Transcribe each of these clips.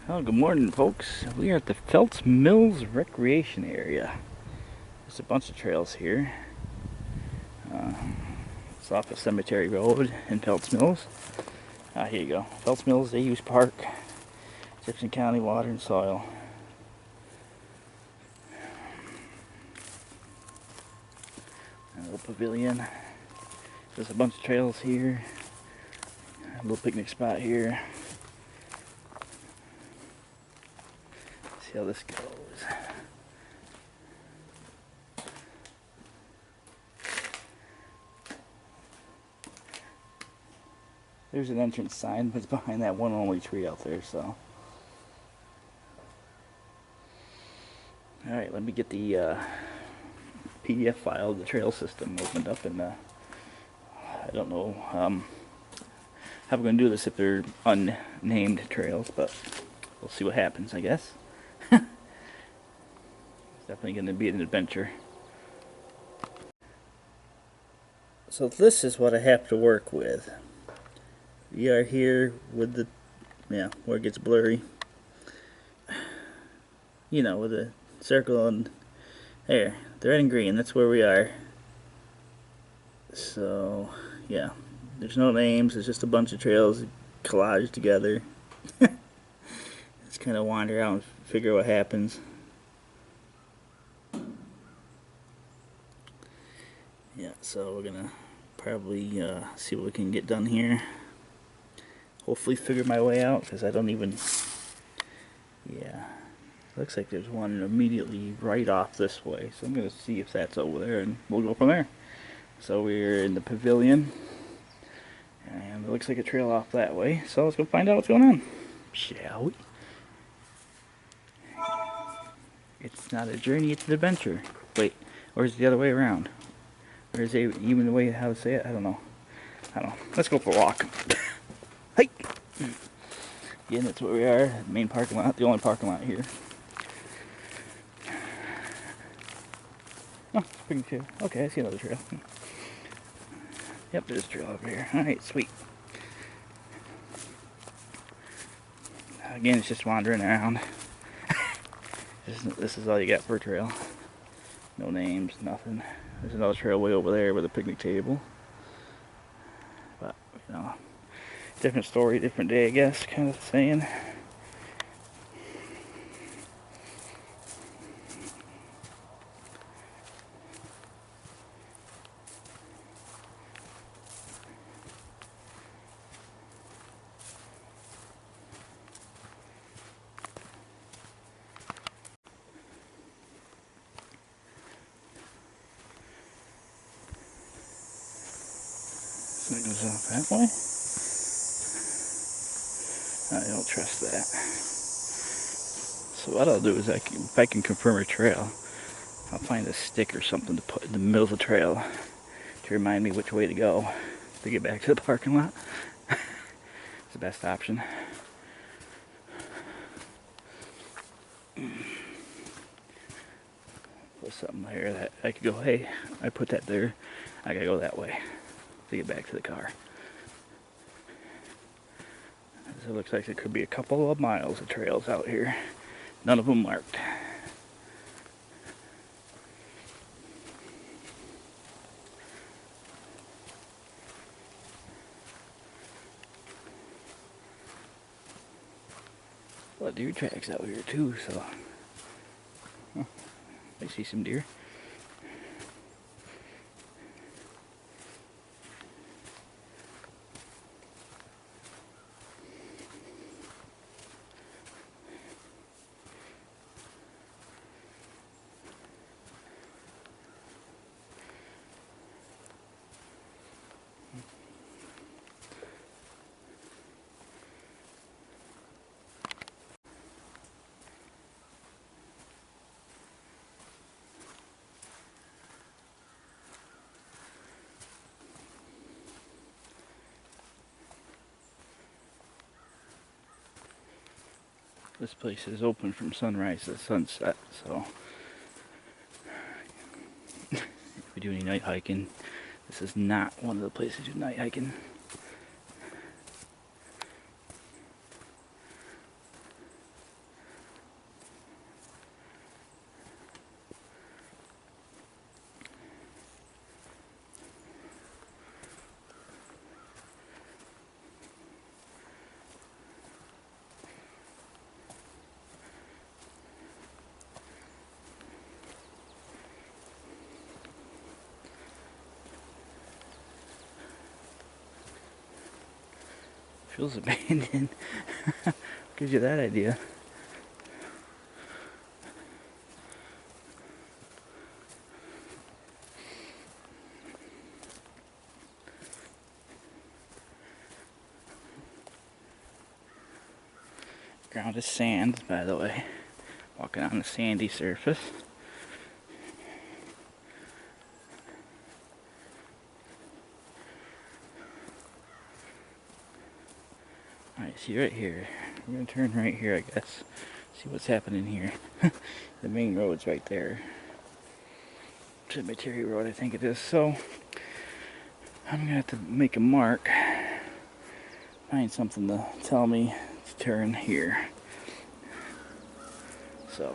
Well, good morning, folks. We are at the Phelps Mills Recreation Area. There's a bunch of trails here. It's off of Cemetery Road in Phelps Mills. Here you go. Phelps Mills Day Use Park, Jefferson County Water and Soil. A little pavilion. There's a bunch of trails here. A little picnic spot here. See how this goes. There's an entrance sign, but it's behind that one only tree out there, so. Alright, let me get the PDF file of the trail system opened up, and I don't know how we're going to do this if they're unnamed trails, but we'll see what happens, I guess. It's definitely going to be an adventure. So this is what I have to work with. We are here with the, where it gets blurry. You know, with the circle and there, the red and green, that's where we are. So, yeah, there's no names, it's just a bunch of trails collaged together. Just kind of wander out and figure what happens. Yeah, so we're gonna probably see what we can get done here. Hopefully figure my way out, because I don't even, looks like there's one immediately right off this way, so I'm going to see if that's over there, and we'll go from there. So we're in the pavilion, and it looks like a trail off that way, so let's go find out what's going on, shall we? It's not a journey, it's an adventure. Wait, or is it the other way around? Or is it even the way how to say it? I don't know. Let's go for a walk. Hey! Again, that's where we are, the main parking lot, the only parking lot here. Oh, spring trail. Okay, I see another trail. Yep, there's a trail over here. Alright, sweet. Again, it's just wandering around. This is all you got for a trail. No names, nothing. There's another trail way over there with a picnic table. But, you know, different story, different day, I guess, kind of saying. So it goes off that way. I don't trust that. So what I'll do is, if I can confirm a trail, I'll find a stick or something to put in the middle of the trail to remind me which way to go to get back to the parking lot. It's the best option. Put something there that I could go, hey, I put that there, I gotta go that way to get back to the car. So it looks like there could be a couple of miles of trails out here. None of them marked. A lot of deer tracks out here too, so I see some deer. This place is open from sunrise to sunset, so if we do any night hiking, this is not one of the places to do night hiking. Feels abandoned. Gives you that idea. Ground is sand, by the way. Walking on a sandy surface. Alright, see right here. We're gonna turn right here, I guess. See what's happening here. The main road's right there. Cemetery Road, I think it is. So, I'm gonna have to make a mark. Find something to tell me to turn here. So,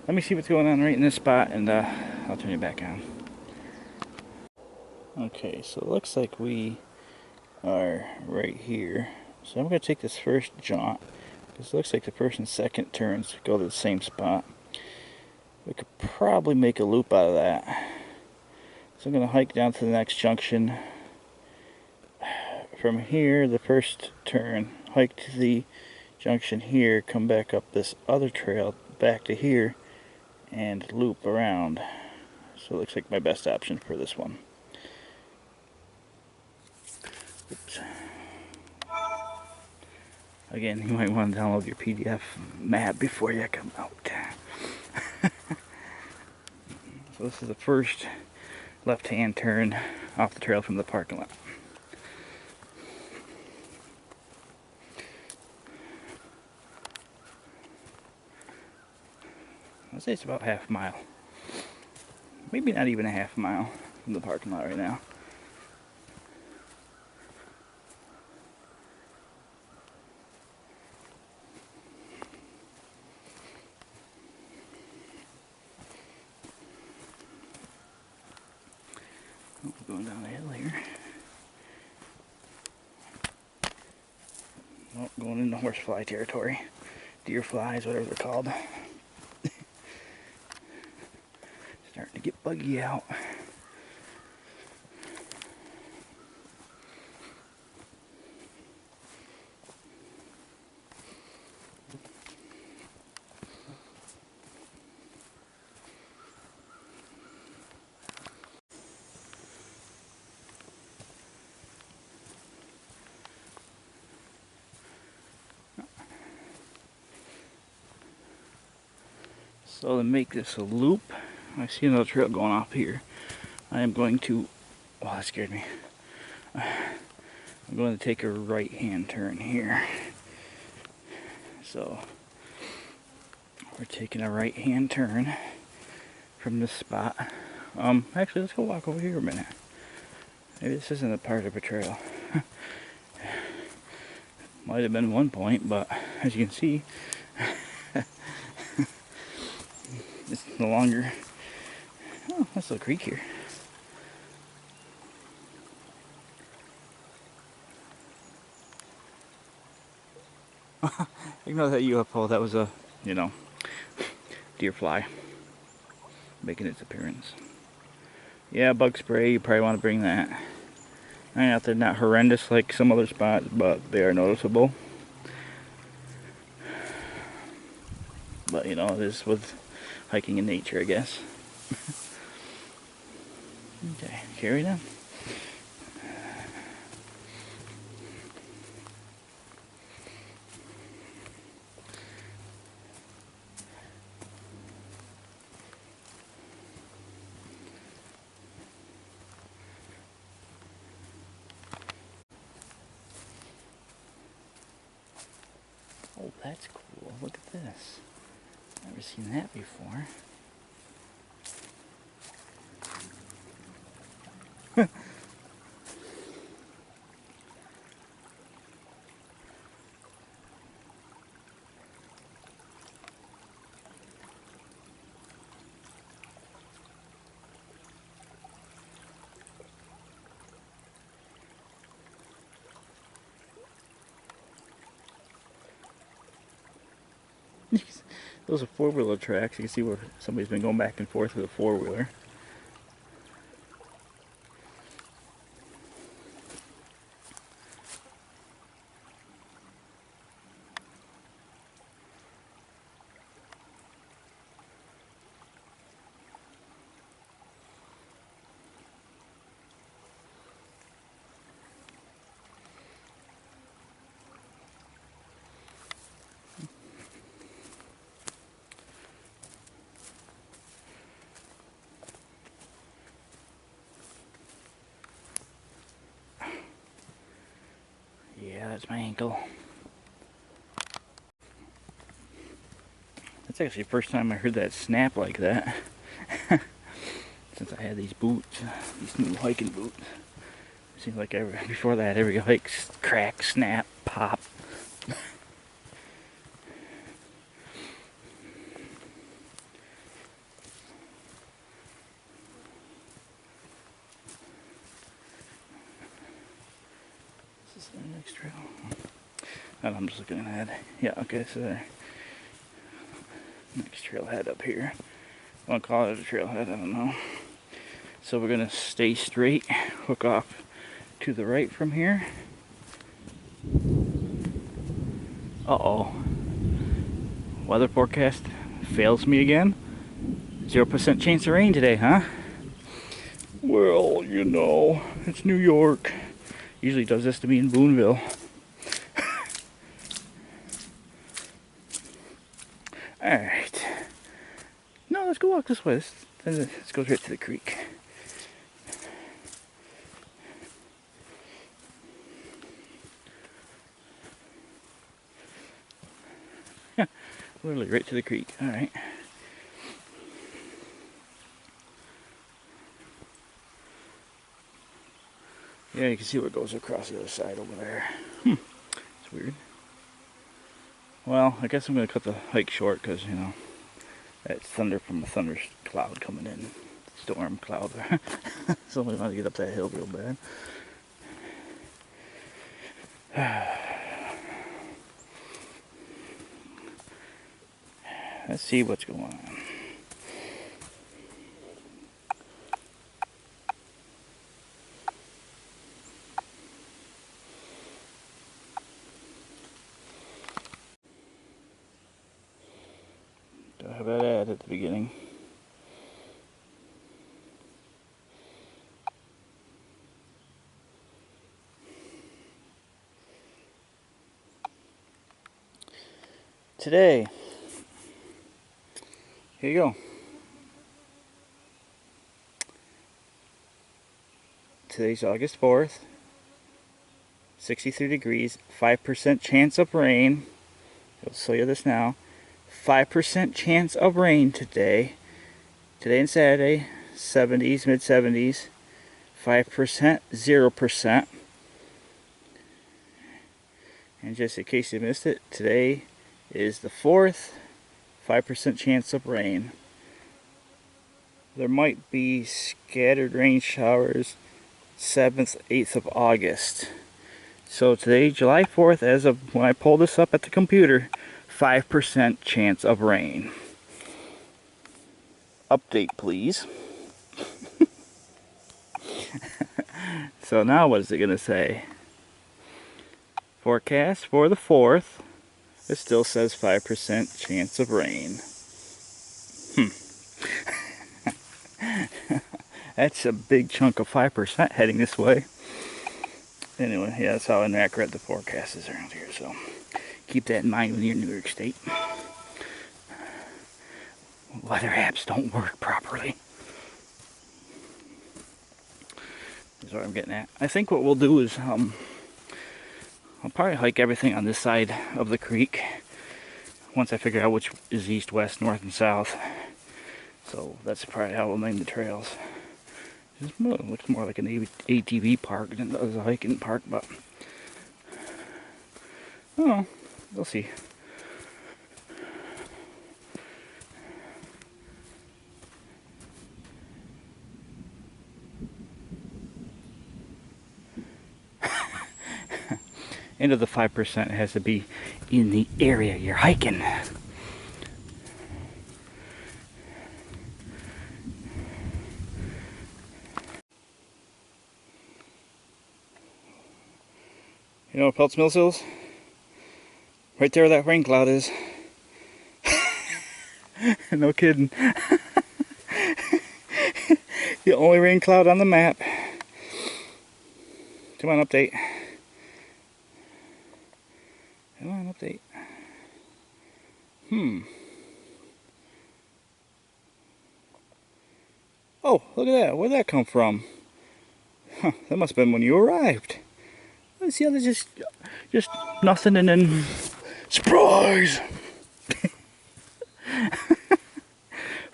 let me see what's going on right in this spot, and I'll turn it back on. Okay, so it looks like we are right here. So I'm going to take this first jaunt, because it looks like the first and second turns go to the same spot. We could probably make a loop out of that. So I'm going to hike down to the next junction. From here, the first turn, hike to the junction here, come back up this other trail back to here, and loop around. So it looks like my best option for this one. Oops. Again, you might want to download your PDF map before you come out. So this is the first left-hand turn off the trail from the parking lot. I'd say it's about half a mile. Maybe not even a half mile from the parking lot right now. We're going down the hill here. Well, going into horsefly territory. Deer flies, whatever they're called. Starting to get buggy out. So to make this a loop, I see another trail going off here. I am going to, oh, that scared me. I'm going to take a right-hand turn here. So we're taking a right-hand turn from this spot. Actually, let's go walk over here a minute. Maybe this isn't a part of a trail. Might have been one point, but as you can see, it's no longer. Oh, that's a creek here. Ignore that UFO. That was a, deer fly making its appearance. Yeah, bug spray. You probably want to bring that. I know they're not horrendous like some other spots, but they are noticeable. But it is with hiking in nature, I guess. Okay, carry on. Oh, that's cool. Look at this. Never seen that before. Those are four-wheeler tracks. You can see where somebody's been going back and forth with a four-wheeler. hurts my ankle. That's actually the first time I heard that snap like that. Since I had these boots, these new hiking boots. It seems like before that, every hike, crack, snap, pop. This is the next trail. Oh, I'm just looking ahead. Yeah, okay, so there. Next trailhead up here. I won't call it a trailhead, I don't know. So we're gonna stay straight, hook off to the right from here. Uh-oh. Weather forecast fails me again. 0% chance of rain today, huh? Well, you know, it's New York. Usually does this to me in Boonville. Alright. No, let's go walk this way. This goes right to the creek. Yeah, literally right to the creek. Alright. Yeah, you can see what goes across the other side over there. It's weird. Well, I guess I'm going to cut the hike short because, you know, that's thunder from a thunder cloud coming in. Storm cloud. Somebody want to get up that hill real bad. Let's see what's going on. Don't have that ad at the beginning. Today, here you go. Today's August 4th, 63 degrees, 5% chance of rain. I'll show you this now. 5% chance of rain today. Today and Saturday, 70s, mid 70s. 5%, 0%. And just in case you missed it, today is the 4th, 5% chance of rain. There might be scattered rain showers 7th, 8th of August. So today, July 4th, as of when I pull this up at the computer, 5% chance of rain. Update, please. So now what is it going to say? Forecast for the 4th. It still says 5% chance of rain. That's a big chunk of 5% heading this way. Anyway, yeah, that's how inaccurate the forecast is around here. So keep that in mind when you're in New York State. Weather apps don't work properly. That's what I'm getting at. I think what we'll do is I'll probably hike everything on this side of the creek once I figure out which is east, west, north, and south. So that's probably how we'll name the trails. It looks more like an ATV park than it does a hiking park, but oh, we'll see. End of the 5% has to be in the area you're hiking. You know where Peltz Mills is? Right there where that rain cloud is. No kidding. The only rain cloud on the map. Come on, update. Come on, update. Oh, look at that. Where'd that come from? Huh, that must have been when you arrived. Let's see how they just Just nothing and then surprise!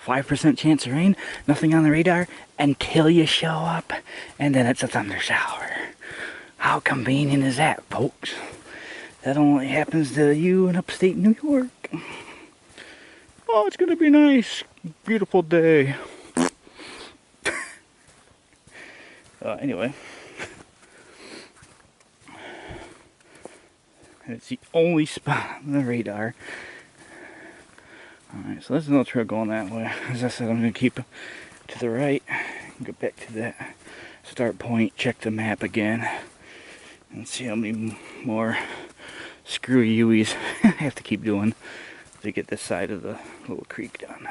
5% chance of rain, nothing on the radar, until you show up, and then it's a thunder shower. How convenient is that, folks? That only happens to you in upstate New York. Oh, it's gonna be nice, beautiful day. Anyway. And it's the only spot on the radar. Alright, so there's another trail going that way. As I said, I'm going to keep to the right. Go back to that start point, check the map again, and see how many more screwy U's I have to keep doing to get this side of the little creek done.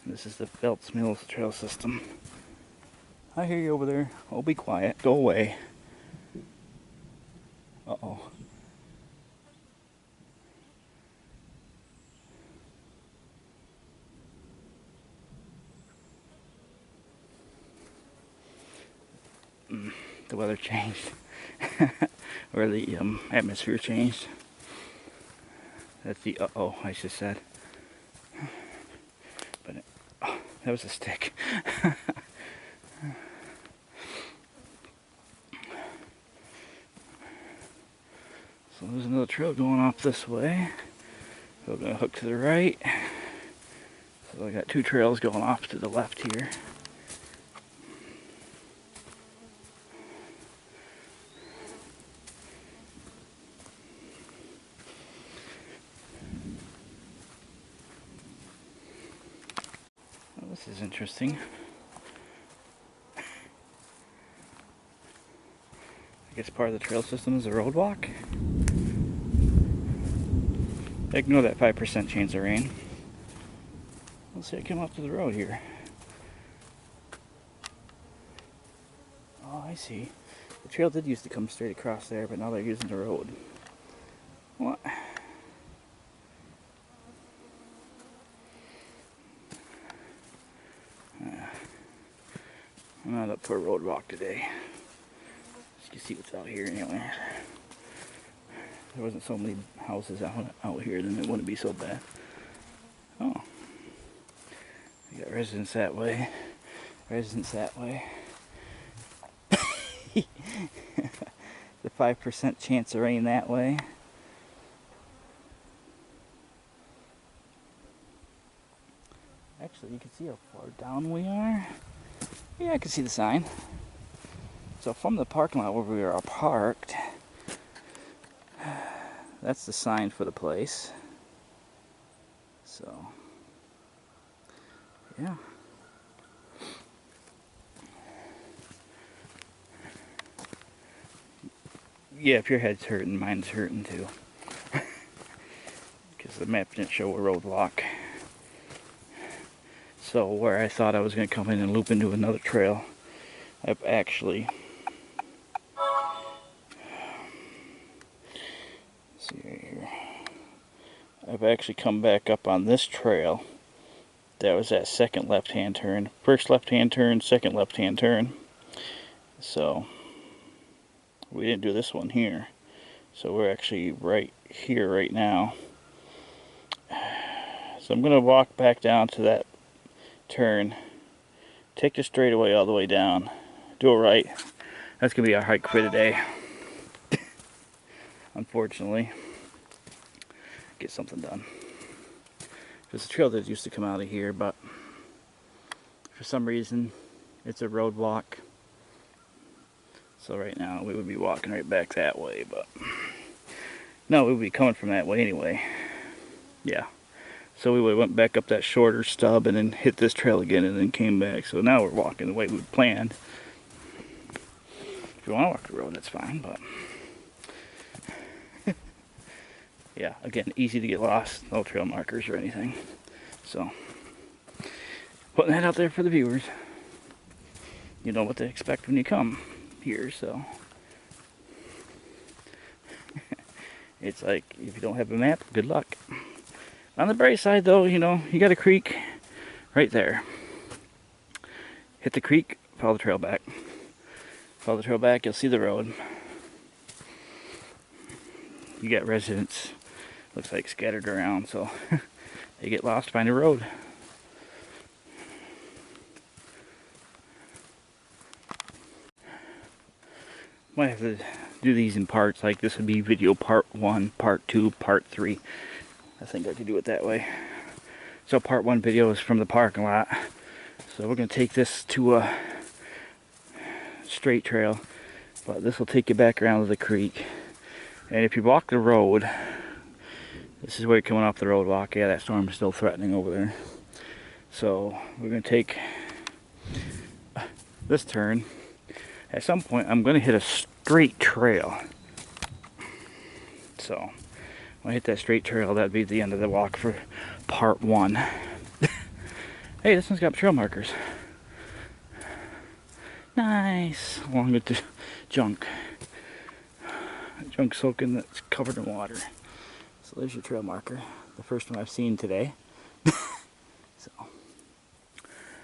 This is the Phelps Mills trail system. I hear you over there. Oh, be quiet. Go away. Uh-oh. The weather changed. Or the atmosphere changed. That's the uh-oh I just said. But oh, that was a stick. So there's another trail going off this way. So we're going to hook to the right. So I got two trails going off to the left here. Well, this is interesting. I guess part of the trail system is a road walk. Ignore that 5% chance of rain. Let's see, I come up to the road here. Oh, I see. The trail did used to come straight across there, but now they're using the road. What? I'm not up for a road walk today. Just to see what's out here anyway. If there wasn't so many houses out here, then it wouldn't be so bad. Oh. We got residents that way. Residents that way. The 5% chance of rain that way. Actually, you can see how far down we are. Yeah, I can see the sign. So from the parking lot where we are parked, that's the sign for the place. So, yeah. Yeah, if your head's hurting, mine's hurting too. Because the map didn't show a road walk. So where I thought I was going to come in and loop into another trail, I've actually... Let's see right here. I've actually come back up on this trail. That was that second left-hand turn. First left-hand turn, second left-hand turn. So... we didn't do this one here, so we're actually right here right now. So I'm gonna walk back down to that turn, take the straightaway all the way down, do it right. That's gonna be our hike for today. Unfortunately, get something done. There's a trail that used to come out of here, but for some reason it's a road walk. So right now we would be walking right back that way, but no, we would be coming from that way anyway. Yeah. So we would have went back up that shorter stub and then hit this trail again and then came back. So now we're walking the way we planned. If you want to walk the road, that's fine, but yeah, again, easy to get lost, no trail markers or anything. So putting that out there for the viewers. You know what to expect when you come here, so it's like if you don't have a map, good luck. On the bright side though, you know, you got a creek right there. Hit the creek, follow the trail back. Follow the trail back, you'll see the road. You got residents, looks like scattered around, so they get lost, find a road. Might have to do these in parts, like this would be video part 1, part 2, part 3. I think I could do it that way. So part 1 video is from the parking lot. So we're going to take this to a straight trail, but this will take you back around to the creek. And if you walk the road, this is where you're coming off the road walk. Yeah, that storm is still threatening over there. So we're going to take this turn. At some point, I'm going to hit a straight trail. So when I hit that straight trail, that'd be the end of the walk for part 1. Hey, this one's got trail markers. Nice, along with the junk. Junk soaking that's covered in water. So there's your trail marker. The first one I've seen today. So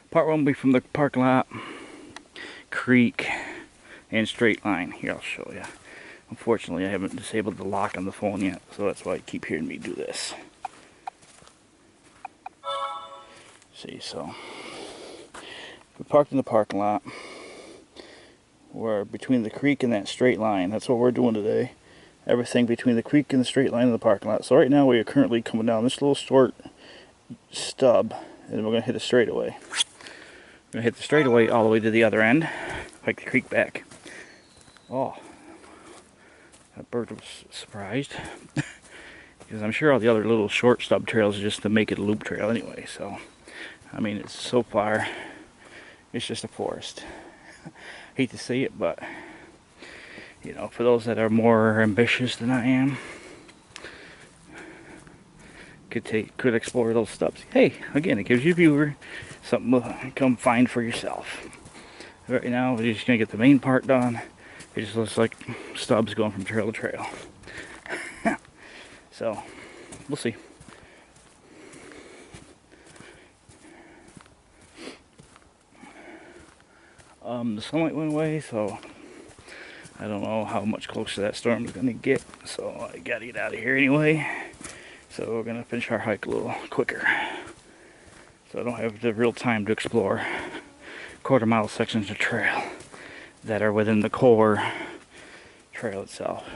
part 1 will be from the parking lot, creek, and straight line. Here, I'll show you. Unfortunately, I haven't disabled the lock on the phone yet, so that's why you keep hearing me do this. See, so we parked in the parking lot. We're between the creek and that straight line. That's what we're doing today. Everything between the creek and the straight line of the parking lot. So right now we are currently coming down this little short stub, and we're going to hit a straightaway. We're going to hit the straightaway all the way to the other end, like the creek back. Oh, that bird was surprised. Because I'm sure all the other little short stub trails are just to make it a loop trail anyway. So, I mean, it's so far, it's just a forest. Hate to say it, but, you know, for those that are more ambitious than I am, could explore those stubs. Hey, again, it gives you viewer something to come find for yourself. Right now, we're just going to get the main part done. It just looks like stubs going from trail to trail. So, we'll see. The sunlight went away, so I don't know how much closer that storm is going to get. So I got to get out of here anyway. So we're going to finish our hike a little quicker. So I don't have the real time to explore quarter-mile sections of trail that are within the core trail itself.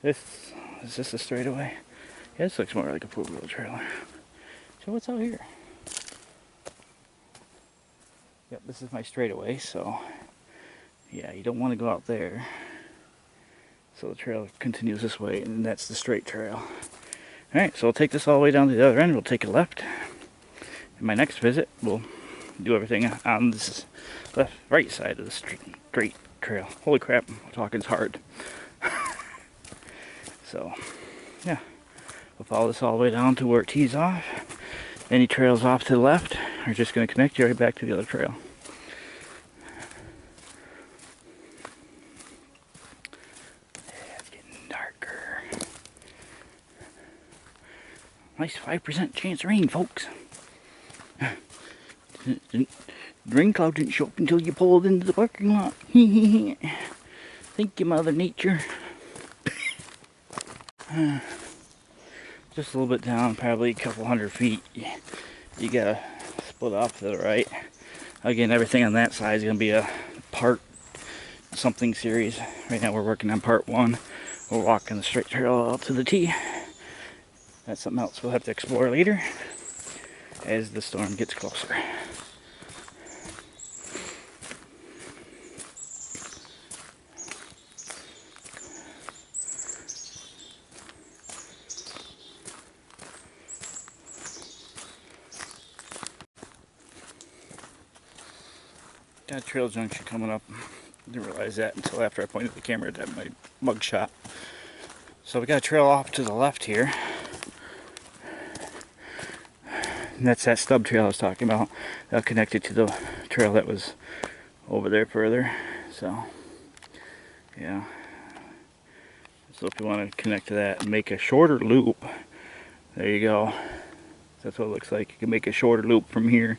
Is this a straightaway? Yeah, this looks more like a four-wheel trailer. So what's out here? Yep, this is my straightaway, so yeah, you don't want to go out there. So the trail continues this way, and that's the straight trail. Alright, so we'll take this all the way down to the other end. We'll take a left. In my next visit, we'll do everything on this right side of the straight trail. Holy crap, talking's hard. So, yeah, we'll follow this all the way down to where it tees off. Any trails off to the left are just going to connect you right back to the other trail. Yeah, it's getting darker. Nice 5% chance of rain, folks. The rain cloud didn't show up until you pulled into the parking lot. Thank you, Mother Nature. Just a little bit down, probably a couple 100 feet. You gotta split off to the right. Again, everything on that side is gonna be a part something series. Right now we're working on part 1. We're walking the straight trail out to the T. That's something else we'll have to explore later as the storm gets closer. Got a trail junction coming up. Didn't realize that until after I pointed the camera at my mug shot. So we got a trail off to the left here. And that's that stub trail I was talking about. Connected to the trail that was over there further. So, yeah. So if you want to connect to that and make a shorter loop, there you go. That's what it looks like. You can make a shorter loop from here.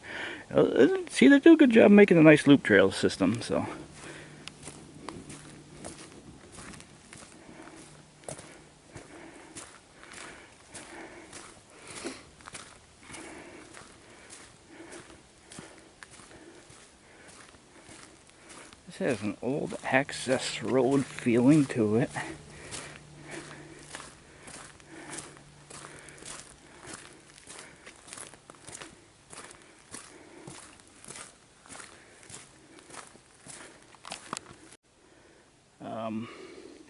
See, they do a good job making a nice loop trail system. So. This has an old access road feeling to it.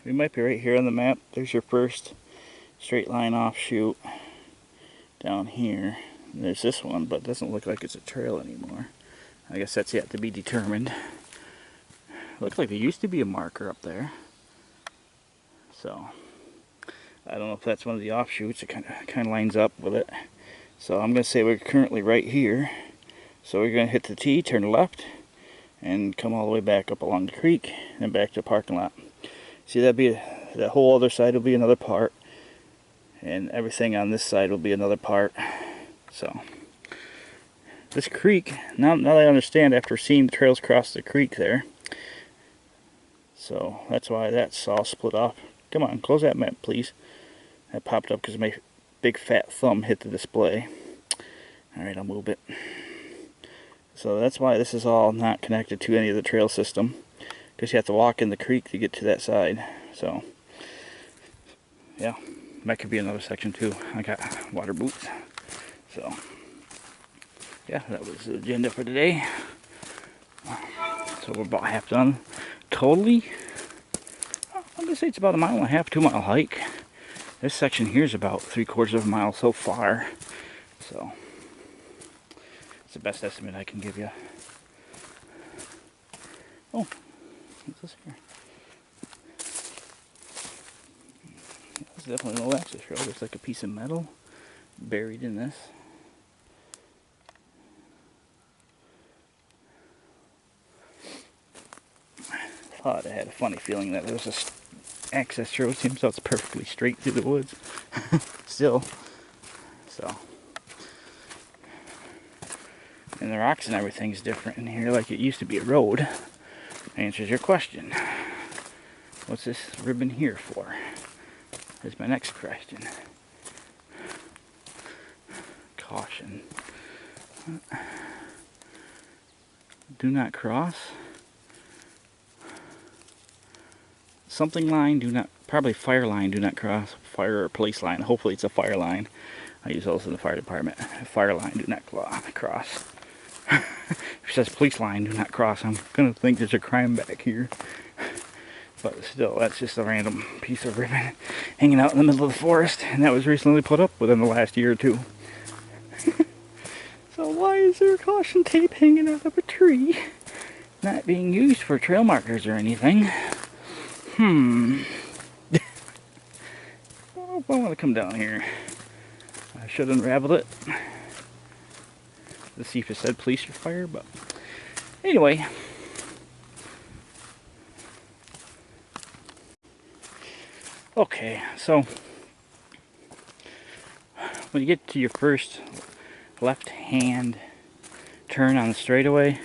We might be right here on the map. There's your first straight line offshoot down here. And there's this one, but it doesn't look like it's a trail anymore. I guess that's yet to be determined. Looks like there used to be a marker up there. So I don't know if that's one of the offshoots. It kind of lines up with it. So I'm going to say we're currently right here. So we're going to hit the T, turn left, and come all the way back up along the creek, and back to the parking lot. See, that whole other side will be another part, and everything on this side will be another part. So this creek, now that I understand after seeing the trails cross the creek there, so that's why that's all split off. Come on, close that map, please. That popped up because my big fat thumb hit the display. Alright, I'll move it. So that's why this is all not connected to any of the trail system, because you have to walk in the creek to get to that side. So yeah, that could be another section too. I got water boots. So yeah, that was the agenda for today. So we're about half done. Totally, I'm gonna say it's about 1.5 miles, 2 mile hike. This section here is about 3/4 of a mile so far. So it's the best estimate I can give you. Oh, what's this here? This is definitely an old access road. There's like a piece of metal buried in this. Thought I had a funny feeling that there was this access road. Seems so it's perfectly straight through the woods. Still. So. And the rocks and everything's different in here, like it used to be a road. Answers your question. What's this ribbon here for? Is my next question. Caution. Do not cross. Something line, do not, probably fire line, do not cross. Fire or police line. Hopefully it's a fire line. I use those in the fire department. Fire line, do not cross. If it says police line, do not cross, I'm gonna think there's a crime back here. But still, that's just a random piece of ribbon hanging out in the middle of the forest, and that was recently put up within the last year or two. So why is there caution tape hanging out of a tree? Not being used for trail markers or anything. Oh, if I want to come down here, I should unravel it. Let's see if it said police or fire, but anyway. Okay, so when you get to your first left-hand turn on the straightaway,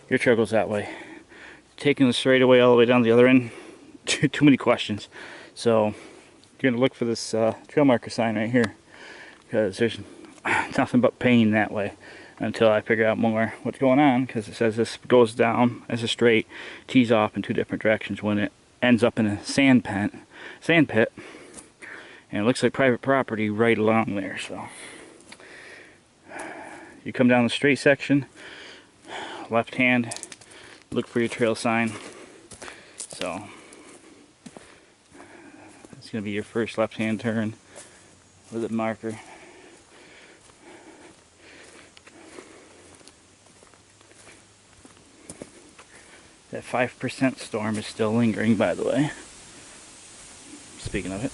your trail goes that way. Taking the straightaway all the way down the other end, too many questions. So you're gonna look for this trail marker sign right here, because there's nothing but pain that way until I figure out more what's going on, because it says this goes down as a straight, tees off in 2 different directions when it ends up in a sand pit, and it looks like private property right along there. So you come down the straight section, left hand, look for your trail sign. So it's going to be your first left hand turn with a marker. That 5% storm is still lingering, by the way. Speaking of it.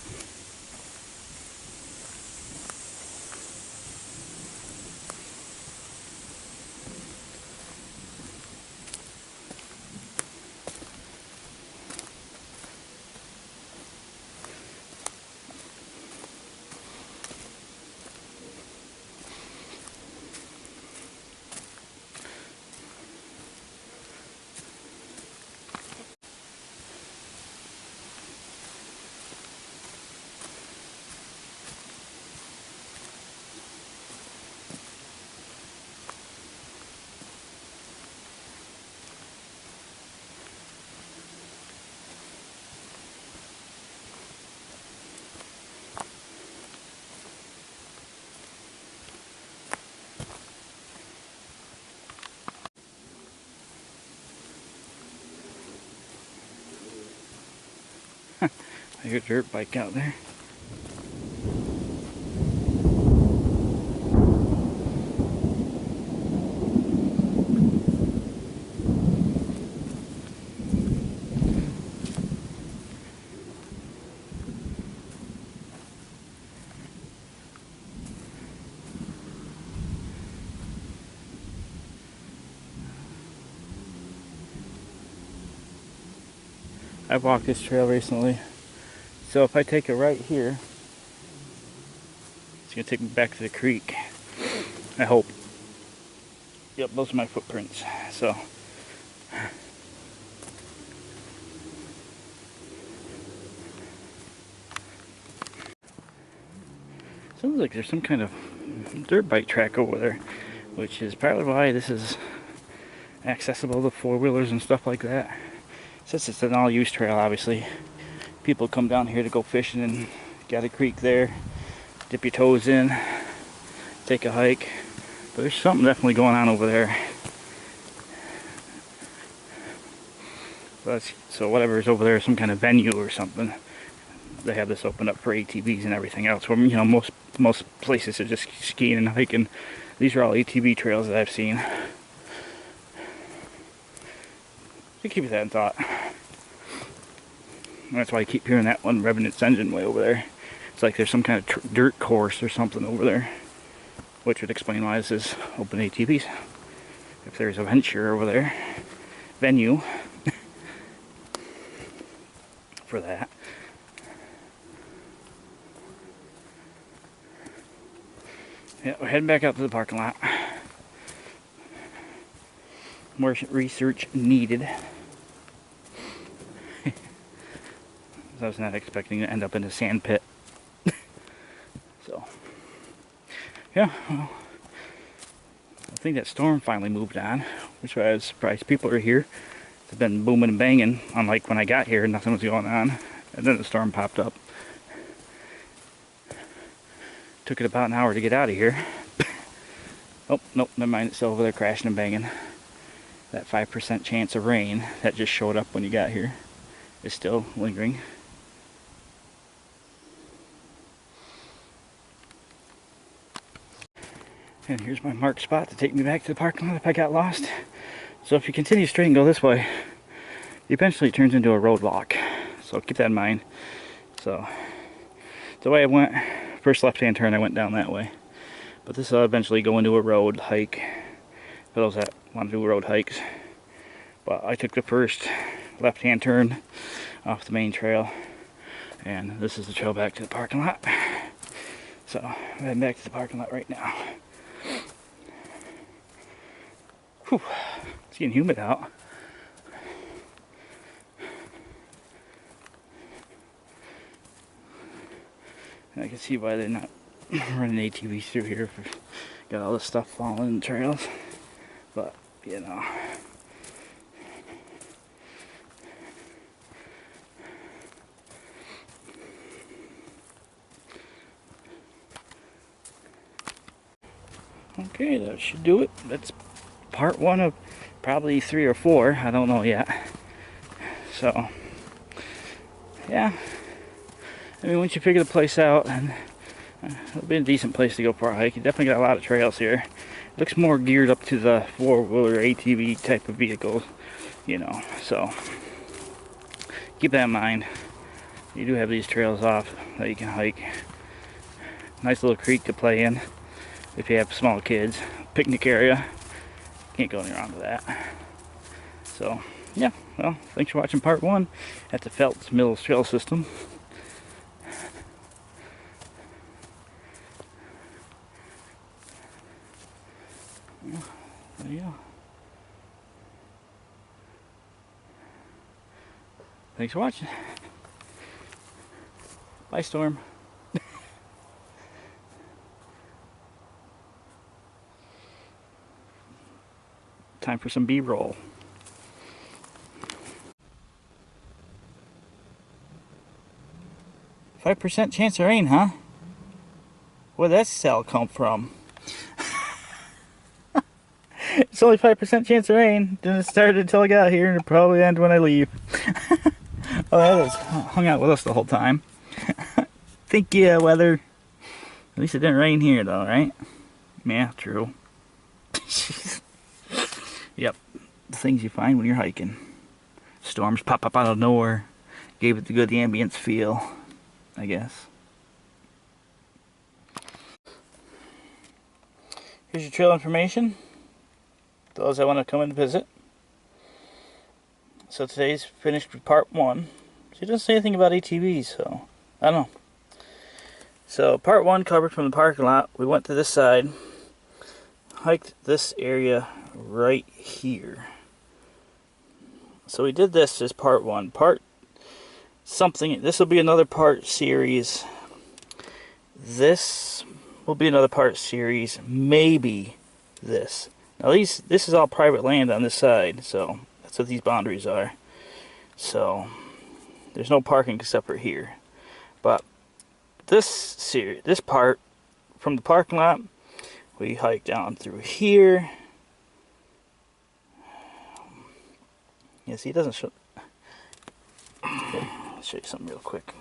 I hear a dirt bike out there. I walked this trail recently, so if I take a right here, it's gonna take me back to the creek. I hope. Yep, those are my footprints. So sounds like there's some kind of dirt bike track over there, which is probably why this is accessible to four-wheelers and stuff like that. Since it's an all-use trail, obviously, people come down here to go fishing and got a creek there, dip your toes in, take a hike. But there's something definitely going on over there. So whatever is over there is some kind of venue or something. They have this opened up for ATVs and everything else. Where, you know, most places are just skiing and hiking. These are all ATV trails that I've seen. So keep that in thought. And that's why I keep hearing that one revving its engine way over there. It's like there's some kind of dirt course or something over there, which would explain why this is open ATVs. If there's a venture over there, venue for that. Yeah, we're heading back out to the parking lot. More research needed. I was not expecting to end up in a sand pit. So, yeah, well, I think that storm finally moved on, which I was surprised people are here. It's been booming and banging, unlike when I got here, nothing was going on. And then the storm popped up. Took it about an hour to get out of here. Oh, nope, never mind, it's still over there crashing and banging. That 5% chance of rain that just showed up when you got here is still lingering. And here's my marked spot to take me back to the parking lot if I got lost. So if you continue straight and go this way, eventually it turns into a roadblock. So keep that in mind. So the way I went, first left-hand turn, I went down that way. But this will eventually go into a road hike for those that want to do road hikes. But I took the first left-hand turn off the main trail, and this is the trail back to the parking lot. So I'm heading back to the parking lot right now. Whew, it's getting humid out. And I can see why they're not running ATVs through here. Got all this stuff falling in the trails. But, you know. Okay, that should do it. That's part one of probably 3 or 4. I don't know yet. So, yeah. I mean, once you figure the place out, and it'll be a decent place to go for a hike. You definitely got a lot of trails here. It looks more geared up to the four-wheeler ATV type of vehicles, you know. So, keep that in mind. You do have these trails off that you can hike. Nice little creek to play in if you have small kids. Picnic area. Can't go any wrong with that. So, yeah. Well, thanks for watching part 1 at the Phelps Mills Trail System. There you go. Thanks for watching. Bye, Storm. Time for some B-roll. 5% chance of rain, huh? Where'd that cell come from? It's only 5% chance of rain. Didn't start until I got here, and it'll probably end when I leave. Oh, that was hung out with us the whole time. Thank you, weather. At least it didn't rain here, though, right? Yeah, true. Yep, the things you find when you're hiking. Storms pop up out of nowhere. Gave it the good ambience feel, I guess. Here's your trail information. Those that want to come and visit. So today's finished with part 1. She doesn't say anything about ATVs, so I don't know. So part 1 covered from the parking lot. We went to this side, hiked this area right here. So we did this as part 1. Part something. This will be another part series. This will be another part series. Maybe this. Now this is all private land on this side, so that's what these boundaries are. So there's no parking except for here. But this part from the parking lot, we hiked down through here. Yeah, see, it doesn't show. Okay, I'll show you something real quick,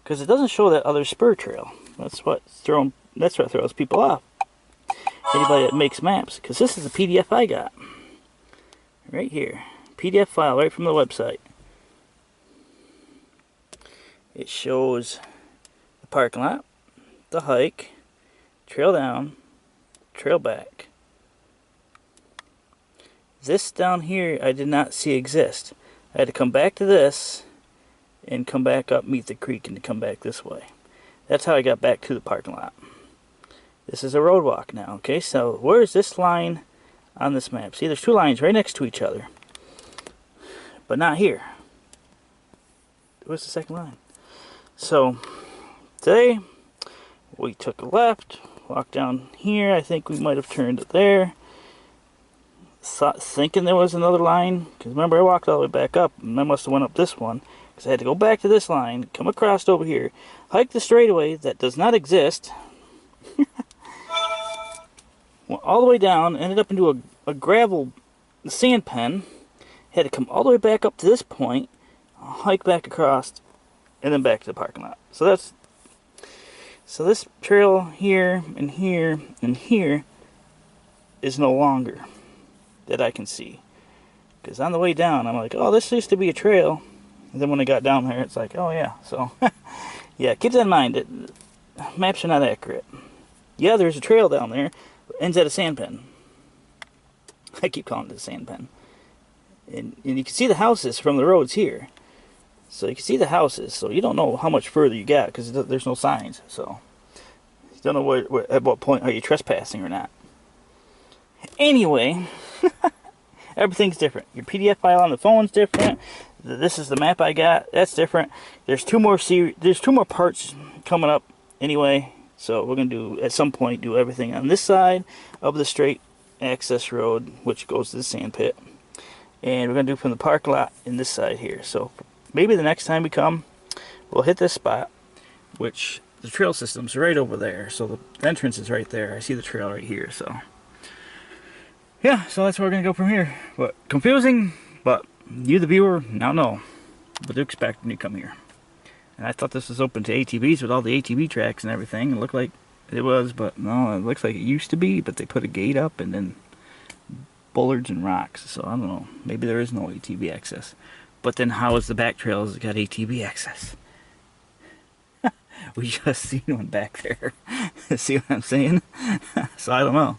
because it doesn't show that other spur trail. That's what throws people off. Anybody that makes maps, because this is a PDF I got right here, PDF file right from the website. It shows the parking lot, the hike, trail down, trail back. This down here I did not see exist. I had to come back to this and come back up, meet the creek, and to come back this way. That's how I got back to the parking lot. This is a road walk now, okay? So where is this line on this map? See, there's 2 lines right next to each other, but not here. Where's the second line? So today we took a left, walked down here. I think we might have turned it there. Thinking there was another line, because remember I walked all the way back up, and I must have went up this one, because I had to go back to this line, come across over here, hike the straightaway that does not exist, went all the way down, ended up into a gravel sand pen, had to come all the way back up to this point, hike back across, and then back to the parking lot. So this trail here and here and here is no longer that I can see, because on the way down I'm like, oh, this used to be a trail, and then when I got down there it's like, oh yeah. So yeah, keep that in mind. Maps are not accurate. Yeah, there's a trail down there, but ends at a sand pen. I keep calling it a sand pen. And you can see the houses from the roads here, so you can see the houses, so you don't know how much further you got, because there's no signs, so you don't know at what point are you trespassing or not. Anyway, everything's different. Your PDF file on the phone's different. This is the map I got. That's different. There's 2 more parts coming up anyway. So we're gonna do at some point do everything on this side of the straight access road, which goes to the sand pit, and we're gonna do from the parking lot in this side here. So maybe the next time we come, we'll hit this spot, which the trail system's right over there. So the entrance is right there. I see the trail right here. So yeah, so that's where we're going to go from here. But confusing, but you, the viewer, now know what to expect when you come here. And I thought this was open to ATVs with all the ATV tracks and everything. It looked like it was, but no, it looks like it used to be, but they put a gate up and then bollards and rocks. So I don't know, maybe there is no ATV access. But then how is the back trails got ATV access? We just seen one back there. See what I'm saying? So I don't know.